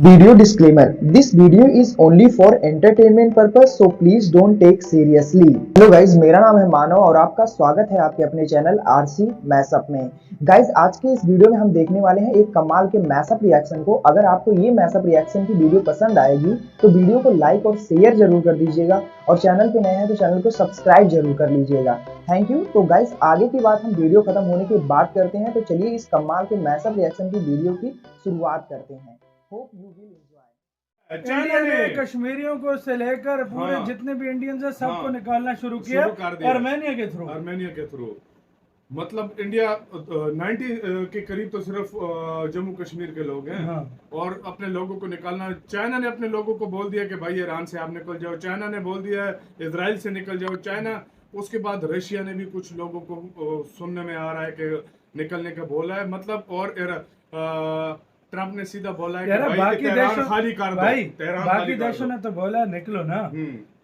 Video disclaimer: This video is only for entertainment purpose, so please don't take seriously. Hello guys, मेरा नाम है मानव और आपका स्वागत है आपके अपने चैनल आरसी मैशअप में। गाइज, आज के इस वीडियो में हम देखने वाले हैं एक कमाल के मैशअप रिएक्शन को। अगर आपको ये मैशअप रिएक्शन की वीडियो पसंद आएगी तो वीडियो को लाइक और शेयर जरूर कर दीजिएगा और चैनल पे नए हैं तो चैनल को सब्सक्राइब जरूर कर लीजिएगा। Thank you. तो गाइज, आगे की बात हम वीडियो खत्म होने के बाद करते हैं, तो चलिए इस कमाल के मैशअप रिएक्शन की वीडियो की शुरुआत करते हैं। Hope you will enjoy. India ने कश्मीरियों को से लेकर पूरे जितने भी इंडियंस हैं सबको निकालना शुरू किया आर्मेनिया के थ्रू। मतलब इंडिया 90 के करीब तो सिर्फ जम्मू कश्मीर के लोग हैं और अपने लोगों को निकालना। चाइना ने अपने लोगों को बोल दिया कि भाई ईरान से आप निकल जाओ, चाइना ने बोल दिया इजराइल से निकल जाओ, चाइना। उसके बाद रशिया ने भी कुछ लोगों को सुनने में आ रहा है कि निकलने का बोला है। मतलब और ट्रम्प ने सीधा बोला है कि बाकी देशों खाली कर दो, बाकी देशों ने तो बोला निकलो ना,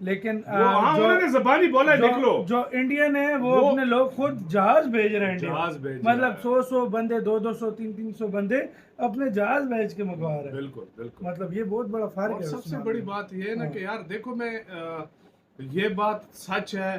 लेकिन उन्होंने ज़बानी बोला निकलो। जो इंडियन है वो अपने लोग खुद जहाज भेज रहे हैं, मतलब 100 बंदे, 200, 300 बंदे अपने जहाज भेज के मंगवा रहे हैं। बिल्कुल। मतलब ये बहुत बड़ा फर्क है। सबसे बड़ी बात ये है ना कि यार देखो, मैं ये बात सच है।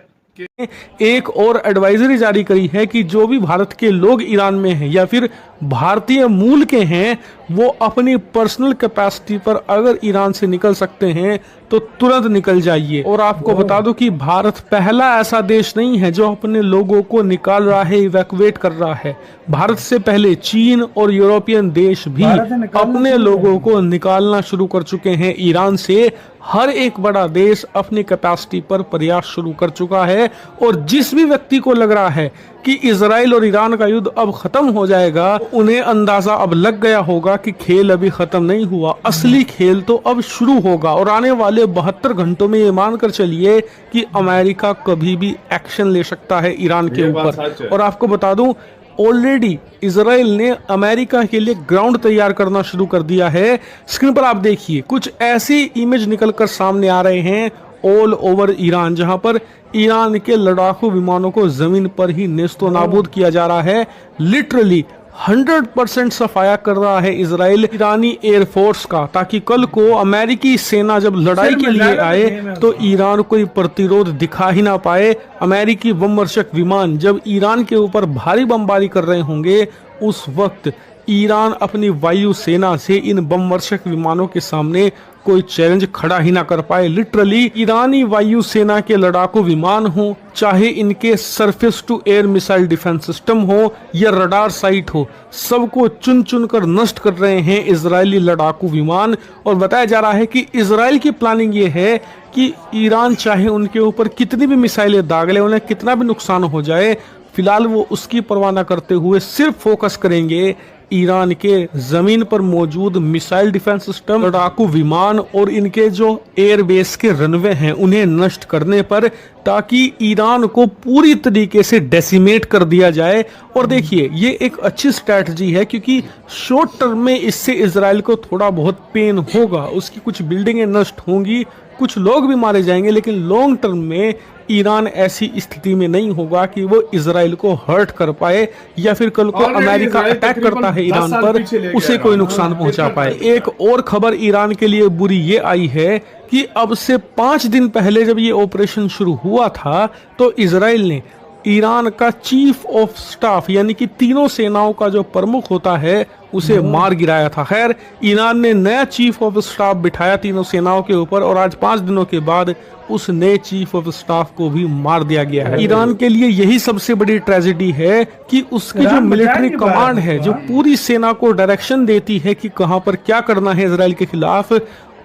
एक और एडवाइजरी जारी करी है कि जो भी भारत के लोग ईरान में हैं या फिर भारतीय मूल के हैं वो अपनी पर्सनल कैपेसिटी पर अगर ईरान से निकल सकते हैं तो तुरंत निकल जाइए। और आपको बता दूं कि भारत पहला ऐसा देश नहीं है जो अपने लोगों को निकाल रहा है, इवैक्यूएट कर रहा है। भारत से पहले चीन और यूरोपियन देश भी अपने लोगों को निकालना शुरू कर चुके हैं ईरान से। हर एक बड़ा देश अपनी कैपेसिटी पर प्रयास शुरू कर चुका है और जिस भी व्यक्ति को लग रहा है कि इजराइल और ईरान का युद्ध अब खत्म हो जाएगा, उन्हें अंदाजा अब लग गया होगा कि खेल अभी खत्म नहीं हुआ, असली खेल तो अब शुरू होगा। और आने वाले 72 घंटों में ये मानकर चलिए कि अमेरिका कभी भी एक्शन ले सकता है ईरान के ऊपर। और आपको बता दूं, ऑलरेडी इजराइल ने अमेरिका के लिए ग्राउंड तैयार करना शुरू कर दिया है। स्क्रीन पर आप देखिए कुछ ऐसी इमेज निकलकर सामने आ रहे हैं ऑल ओवर ईरान, जहां पर ईरान के लड़ाकू विमानों को जमीन पर ही नेस्तो नाबूद किया जा रहा है। लिटरली 100% सफाया कर रहा है इजराइल ईरानी एयरफोर्स का, ताकि कल को अमेरिकी सेना जब लड़ाई के लिए आए तो ईरान कोई प्रतिरोध दिखा ही ना पाए। अमेरिकी बमवर्षक विमान जब ईरान के ऊपर भारी बमबारी कर रहे होंगे उस वक्त ईरान अपनी वायु सेना से इन बमवर्षक विमानों के सामने कोई चैलेंज खड़ा ही ना कर पाए। लिटरली ईरानी वायु सेना के लड़ाकू विमान हो, चाहे इनके surface to air missile defence system हो या रडार साइट हो, सबको चुन चुन कर नष्ट कर रहे हैं इजरायली लड़ाकू विमान। और बताया जा रहा है कि इजराइल की प्लानिंग ये है कि ईरान चाहे उनके ऊपर कितनी भी मिसाइलें दाग ले, उन्हें कितना भी नुकसान हो जाए, फिलहाल वो उसकी परवाह न करते हुए सिर्फ फोकस करेंगे ईरान के जमीन पर मौजूद मिसाइल डिफेंस सिस्टम, लड़ाकू विमान और इनके जो एयरबेस के रनवे हैं उन्हें नष्ट करने पर, ताकि ईरान को पूरी तरीके से डेसिमेट कर दिया जाए। और देखिए ये एक अच्छी स्ट्रैटेजी है क्योंकि शॉर्ट टर्म में इससे इजराइल को थोड़ा बहुत पेन होगा, उसकी कुछ बिल्डिंगें नष्ट होंगी, कुछ लोग भी मारे जाएंगे, लेकिन लॉन्ग टर्म में ईरान ऐसी स्थिति में नहीं होगा कि वो इजराइल को हर्ट कर पाए या फिर कल को अमेरिका अटैक करता है ईरान पर उसे कोई नुकसान पहुंचा पाए। एक और खबर ईरान के लिए बुरी ये आई है कि अब से 5 दिन पहले जब ये ऑपरेशन शुरू हुआ था तो इजराइल ने ईरान का चीफ ऑफ स्टाफ यानी कि तीनों सेनाओं का जो प्रमुख होता है उसे मार गिराया था। खैर, ईरान ने नया चीफ ऑफ स्टाफ बिठाया तीनों सेनाओं के ऊपर और आज 5 दिनों के बाद उस नए चीफ ऑफ स्टाफ को भी मार दिया गया है। ईरान के लिए यही सबसे बड़ी ट्रेजेडी है कि उसकी जो मिलिट्री कमांड है, जो पूरी सेना को डायरेक्शन देती है कि कहां पर क्या करना है इजराइल के खिलाफ,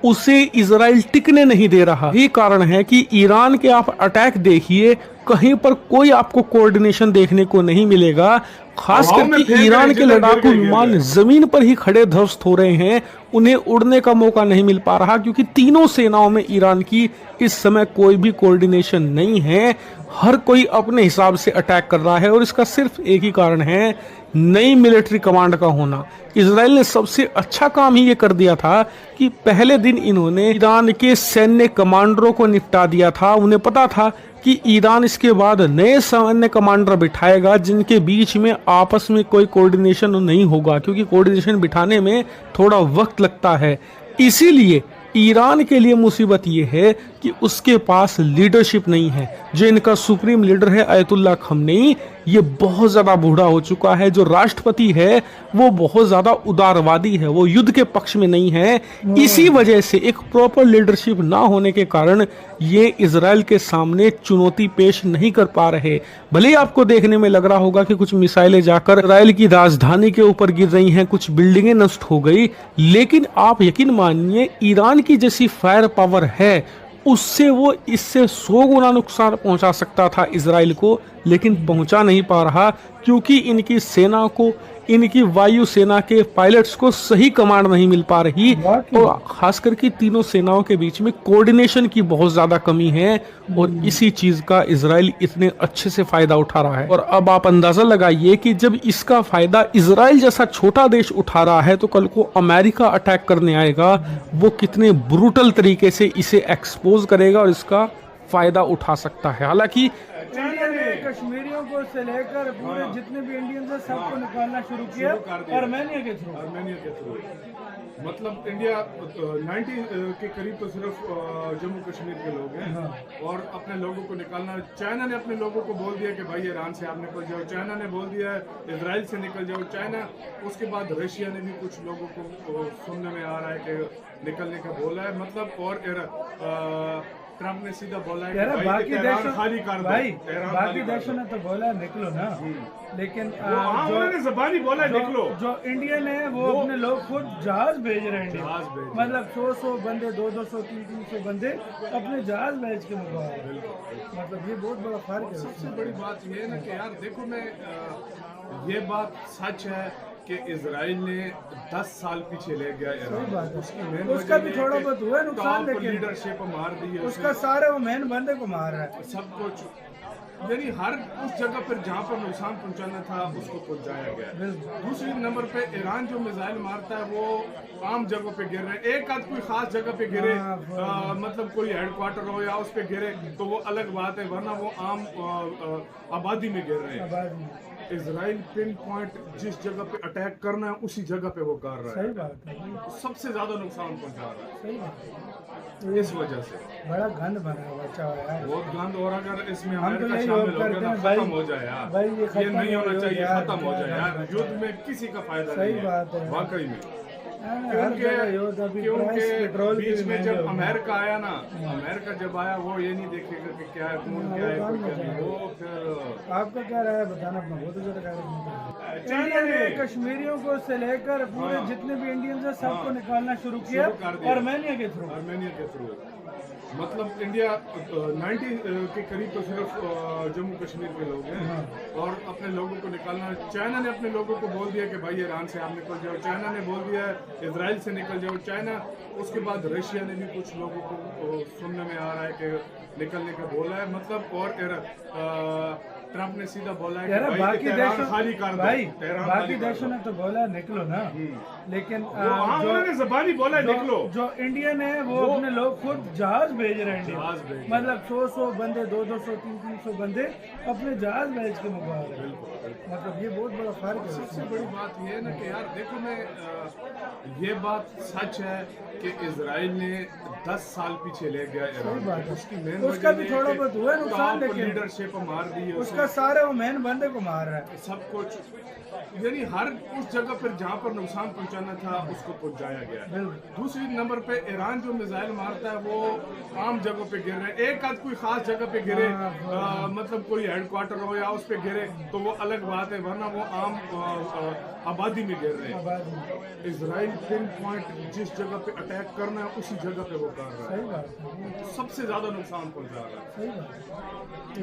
उसे इजराइल टिकने नहीं दे रहा। यही कारण है कि ईरान के आप अटैक देखिए, कहीं पर कोई आपको कोऑर्डिनेशन देखने को नहीं मिलेगा। खास करके ईरान के लड़ाकू विमान जमीन पर ही खड़े ध्वस्त हो रहे हैं, उन्हें उड़ने का मौका नहीं मिल पा रहा क्योंकि तीनों सेनाओं में ईरान की इस समय कोई भी कोऑर्डिनेशन नहीं है। हर कोई अपने हिसाब से अटैक कर रहा है और इसका सिर्फ एक ही कारण है, नई मिलिट्री कमांड का होना। इजराइल ने सबसे अच्छा काम ही ये कर दिया था कि पहले दिन इन्होंने ईरान के सैन्य कमांडरों को निपटा दिया था। उन्हें पता था कि ईरान इसके बाद नए सैन्य कमांडर बिठाएगा जिनके बीच में आपस में कोई कोऑर्डिनेशन नहीं होगा, क्योंकि कोऑर्डिनेशन बिठाने में थोड़ा वक्त लगता है। इसीलिए ईरान के लिए मुसीबत ये है कि उसके पास लीडरशिप नहीं है। जो इनका सुप्रीम लीडर है अयतुल्ला खमनेई, ये बहुत ज्यादा बूढ़ा हो चुका है। जो राष्ट्रपति है वो बहुत ज्यादा उदारवादी है, वो युद्ध के पक्ष में नहीं है। इसी वजह से एक प्रॉपर लीडरशिप ना होने के कारण ये इजराइल के सामने चुनौती पेश नहीं कर पा रहे। भले ही आपको देखने में लग रहा होगा कि कुछ मिसाइलें जाकर इजराइल की राजधानी के ऊपर गिर रही हैं, कुछ बिल्डिंगें नष्ट हो गई, लेकिन आप यकीन मानिए ईरान की जैसी फायर पावर है, उससे वो इससे 100 गुना नुकसान पहुंचा सकता था इजराइल को, लेकिन पहुंचा नहीं पा रहा क्योंकि इनकी सेना को, इनकी वायु सेना के पायलट्स को सही कमांड नहीं मिल पा रही, और खास करके तीनों सेनाओं के बीच में कोऑर्डिनेशन की बहुत ज्यादा कमी है, और इसी चीज का इजराइल इतने अच्छे से फायदा उठा रहा है। और अब आप अंदाजा लगाइए कि जब इसका फायदा इजराइल जैसा छोटा देश उठा रहा है, तो कल को अमेरिका अटैक करने आएगा, वो कितने ब्रूटल तरीके से इसे एक्सपोज करेगा और इसका फायदा उठा सकता है। हालांकि इंडिया ने कश्मीरियों को से लेकर पूरे जितने भी इंडियंस हैं सबको निकालना शुरू किया आर्मेनिया के थ्रू। मतलब इंडिया 90 के करीब तो सिर्फ जम्मू कश्मीर के लोग हैं, और अपने लोगों को निकालना, चाइना ने अपने लोगों को बोल दिया कि भाई ईरान से आप निकल जाओ, चाइना ने बोल दिया इजराइल से निकल जाओ चाइना। उसके बाद रशिया ने भी कुछ लोगों को सुनने में आ रहा है कि निकलने का बोला है, मतलब, और ट्रम्प ने सीधा बोला है कि बाकी देशों खाली कर दो, बाकी देशों ने तो बोला निकलो ना, लेकिन उन्होंने ज़बानी बोला निकलो। जो इंडियन है वो अपने लोग खुद जहाज भेज रहे हैं, मतलब 100 बंदे, 200, 300 बंदे अपने जहाज भेज के मंगवा रहे हैं। मतलब ये बहुत बड़ा फर्क है। सबसे बड़ी बात ये है ना कि यार देखो, मैं ये बात सच है कि इजराइल ने 10 साल पीछे ले गया ईरान। उसका भी थोड़ा बहुत हुआ नुकसान, लेकिन लीडरशिप मार दी है उसका सारे वो मेन बंदे को मार रहा है सब कुछ, यानी हर उस जगह पर जहाँ पर नुकसान पहुंचाना था उसको पहुंचाया गया। दूसरी नंबर पे ईरान जो मिसाइल मारता है वो आम जगहों पे गिर रहे हैं। एक आध कोई खास जगह पे गिरे, मतलब कोई हेडक्वार्टर हो या उस पे गिरे तो वो अलग बात है, वरना वो आम आबादी में गिर रहे हैं। इजराइल पिन पॉइंट जिस जगह पे अटैक करना है उसी जगह पे वो कर रहा है। सही बात है। सबसे ज्यादा नुकसान पहुंचा रहा है। सही बात है इस वजह से बड़ा गंद बना हुआ यार, बहुत गंद। और अगर इसमें हम तो अमेरिका यही शामिल होप हो करते गया हैं ना, भाई, खत्म हो जाए यार, भाई ये नहीं होना चाहिए, खत्म हो जाए यार। युद्ध में किसी का फायदा नहीं है वाकई में, क्योंकि बीच में जब अमेरिका आया ना, अमेरिका जब आया वो ये नहीं देखेगा कि क्या है, कौन क्या है, कोई क्या नहीं। वो फिर आपका क्या राय है बताना अपना, बहुत ज्यादा इंडिया ने कश्मीरियों को से लेकर पूरे जितने भी इंडियंस हैं सबको निकालना शुरू किया आर्मेनिया के थ्रू। मतलब इंडिया 90 के करीब तो सिर्फ जम्मू कश्मीर के लोग हैं, और अपने लोगों को निकालना, चाइना ने अपने लोगों को बोल दिया कि भाई ईरान से आप निकल जाओ, चाइना ने बोल दिया इजराइल से निकल जाओ चाइना। उसके बाद रशिया ने भी कुछ लोगों को सुनने में आ रहा है कि निकलने का बोला है, मतलब, और ट्रम्प ने सीधा बोला है कि बाकी देशों खाली कर दो, बाकी देशों ने तो बोला निकलो ना, लेकिन उन्होंने ज़बानी बोला निकलो। जो इंडियन है वो अपने लोग खुद जहाज भेज रहे हैं, मतलब 100 बंदे, 200, 300 बंदे अपने जहाज भेज के मंगवा रहे हैं। मतलब ये बहुत बड़ा फर्क है। सबसे बड़ी बात ये है ना कि यार देखो, मैं ये बात सच है कि इजराइल ने 10 साल पीछे ले गया ईरान। उसका भी थोड़ा बहुत हुआ नुकसान, लेकिन लीडरशिप मार दी है उसका सारे वो मेन बंदे को मार रहा है सब कुछ, यानी हर उस जगह पर जहाँ पर नुकसान पहुंचाना था उसको पहुंचाया गया। दूसरी नंबर पे ईरान जो मिसाइल मारता है वो आम जगहों पे गिर रहे हैं। एक आध कोई खास जगह पे गिरे, मतलब कोई हेडक्वार्टर हो या उस पे गिरे तो वो अलग बात है, वरना वो आम आबादी में गिर रहे हैं। इजराइल पिन पॉइंट जिस जगह पे अटैक करना है उसी जगह पे वो कर रहा है। सबसे ज्यादा नुकसान पहुंचा रहा है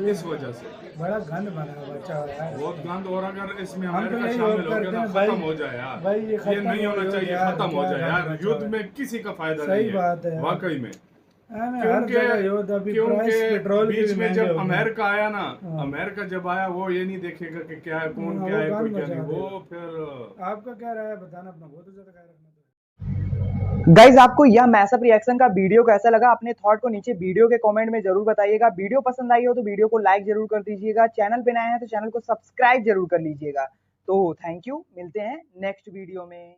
इस वजह से। बड़ा गंद बना हुआ यार, बहुत गंद। और अगर इसमें अमेरिका शामिल हो गया ना, खत्म हो जाए यार, ये नहीं होना चाहिए, खत्म हो जाए यार। युद्ध में किसी का फायदा नहीं है वाकई में, क्योंकि बीच में जब अमेरिका आया ना, अमेरिका जब आया वो ये नहीं देखेगा कि क्या है, कौन क्या है, कोई क्या नहीं। वो फिर आपका क्या राय है बताना अपना, बहुत ज्यादा ख्याल रखना। गाइज आपको यह मैसअप रिएक्शन का वीडियो कैसा लगा, अपने थॉट को नीचे वीडियो के कमेंट में जरूर बताइएगा। वीडियो पसंद आई हो तो वीडियो को लाइक जरूर कर दीजिएगा, चैनल पे नए हैं तो चैनल को सब्सक्राइब जरूर कर लीजिएगा। तो थैंक यू, मिलते हैं नेक्स्ट वीडियो में।